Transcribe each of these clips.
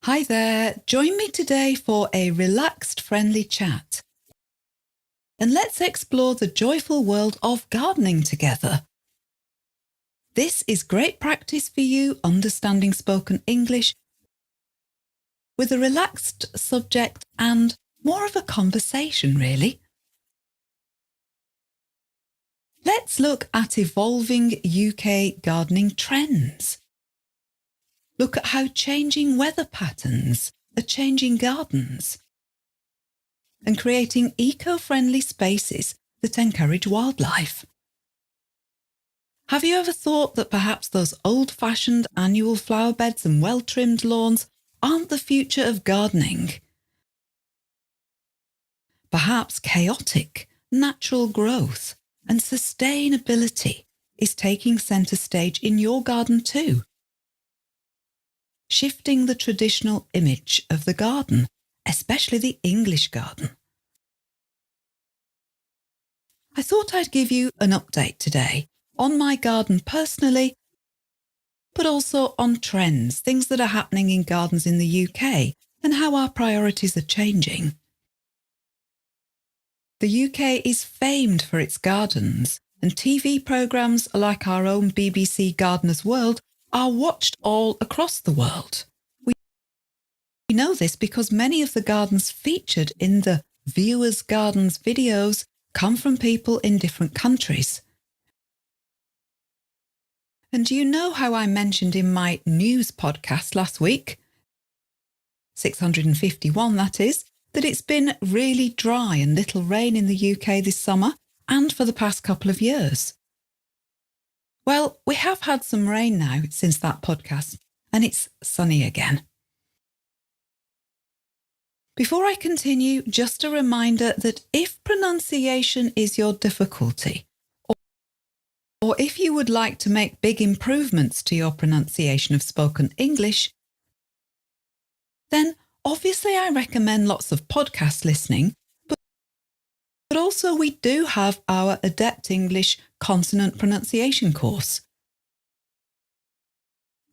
Hi there, join me today for a relaxed, friendly chat. And let's explore the joyful world of gardening together. This is great practice for you understanding spoken English with a relaxed subject and more of a conversation, really. Let's look at evolving UK gardening trends. Look at how changing weather patterns are changing gardens and creating eco-friendly spaces that encourage wildlife. Have you ever thought that perhaps those old-fashioned annual flower beds and well-trimmed lawns aren't the future of gardening? Perhaps chaotic, natural growth and sustainability is taking centre stage in your garden too, shifting the traditional image of the garden, especially the English garden. I thought I'd give you an update today on my garden personally, but also on trends, things that are happening in gardens in the UK and how our priorities are changing. The UK is famed for its gardens, and TV programmes like our own BBC Gardener's World are watched all across the world. We know this because many of the gardens featured in the Viewers' Gardens videos come from people in different countries. And you know how I mentioned in my news podcast last week, 651 that is, that it's been really dry and little rain in the UK this summer and for the past couple of years. Well, we have had some rain now since that podcast, and it's sunny again. Before I continue, just a reminder that if pronunciation is your difficulty, or if you would like to make big improvements to your pronunciation of spoken English, then obviously I recommend lots of podcast listening, but also we do have our Adept English consonant pronunciation course.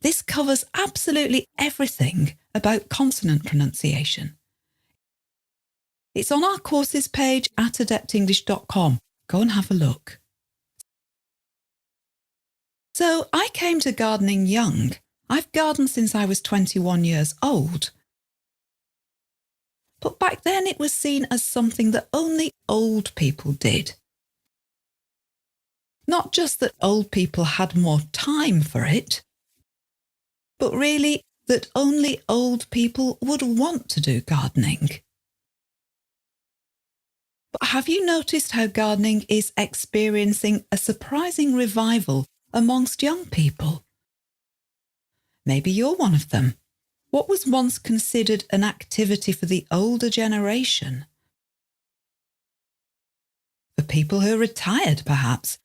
This covers absolutely everything about consonant pronunciation. It's on our courses page at adeptenglish.com. Go and have a look. So I came to gardening young. I've gardened since I was 21 years old. But back then it was seen as something that only old people did. Not just that old people had more time for it, but really that only old people would want to do gardening. But have you noticed how gardening is experiencing a surprising revival amongst young people? Maybe you're one of them. What was once considered an activity for the older generation, for people who are retired perhaps,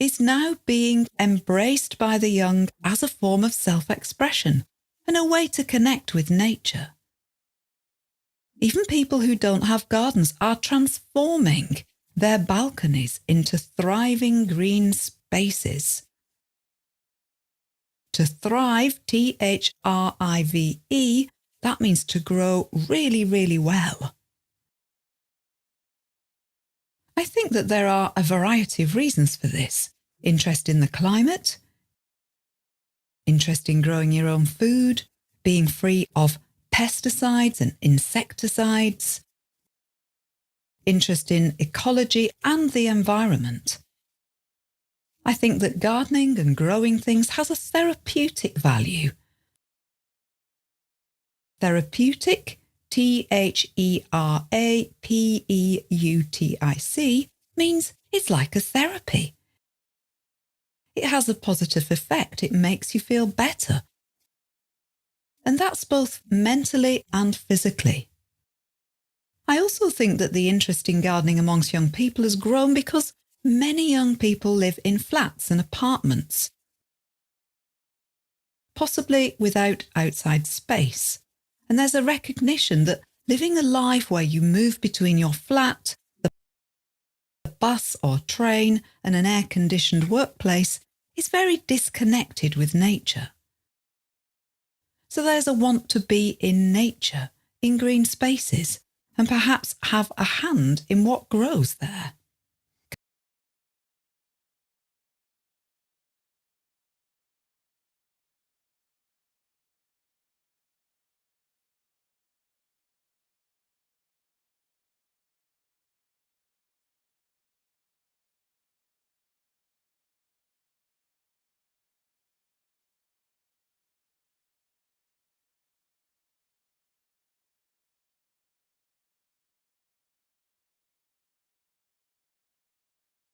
is now being embraced by the young as a form of self-expression and a way to connect with nature. Even people who don't have gardens are transforming their balconies into thriving green spaces. To thrive, Thrive, that means to grow really, really well. I think that there are a variety of reasons for this. Interest in the climate, interest in growing your own food, being free of pesticides and insecticides, interest in ecology and the environment. I think that gardening and growing things has a therapeutic value. Therapeutic, Therapeutic, means it's like a therapy. It has a positive effect. It makes you feel better. And that's both mentally and physically. I also think that the interest in gardening amongst young people has grown because many young people live in flats and apartments, possibly without outside space. And there's a recognition that living a life where you move between your flat, the bus or train, and an air-conditioned workplace is very disconnected with nature. So there's a want to be in nature, in green spaces, and perhaps have a hand in what grows there.